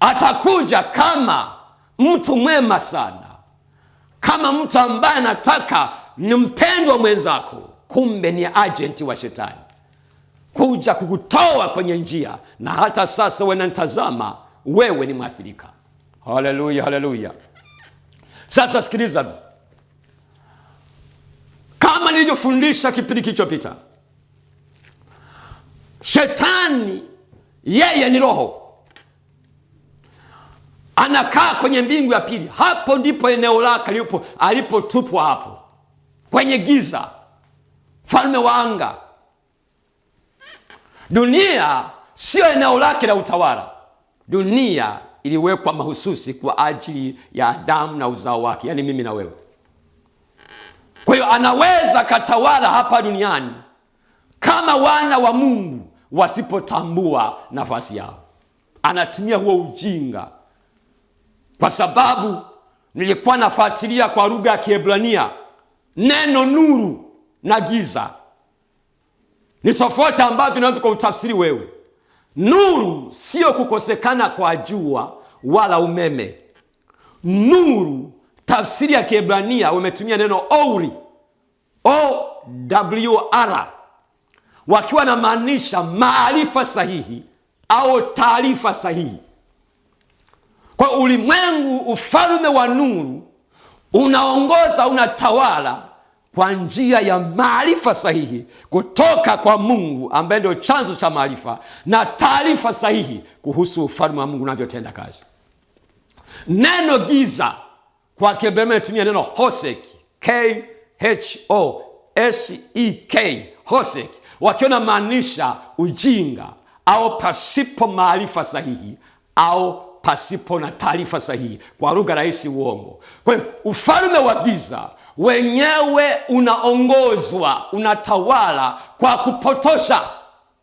atakuja kama mtu mwema sana, kama mtu ambaye anataka ni mpendwa mwenzako, kumbe ni agenti wa shetani kuja kukutoa kwenye njia, na hata sasa wanatazama wewe ni mwathirika. Haleluya, haleluya. Sasa sikiliza, kama nilivyofundisha kipindi kilichopita, shetani yeye ni roho, anakaa kwenye mbingu ya pili. Hapo ndipo eneo lake alipotupwa, hapo kwenye giza, mfalme wa anga. Dunia sio eneo lake la utawala. Dunia iliwekwa mahususi kwa ajili ya Adamu na uzao wake, yani mimi na wewe. Kwa hiyo anaweza katawala hapa duniani kama wana wa Mungu wasipotambua nafasi yao. Anatumia huo ujinga, kwa sababu nilikuwa nafuatilia kwa lugha ya Kiebrania, neno nuru na giza ni tofauti ambavyo unaweza kutafsiri wewe. Nuru sio kukosekana kwa jua wala umeme. Nuru, tafsiri ya Kiebrania wametumia neno owri, O-W-R, wakiwa na maanisha maarifa sahihi au taarifa sahihi. Kwa ulimwengu, ufalme wa nuru unaongoza, unatawala kwa njia ya maarifa sahihi kutoka kwa Mungu ambaye ndio chanzo cha maarifa, na taarifa sahihi kuhusu ufalme wa Mungu unavyotenda kazi. Neno giza kwa Kiebrania tumia neno hosek, K-H-O-S-E-K, hosek, wakiona maanisha ujinga au pasipo maarifa sahihi au pasipo na taarifa sahihi, kwa lugha rahisi uongo. Kwa hiyo ufalme wa giza wenyewe unaongozwa, unatawala kwa kupotosha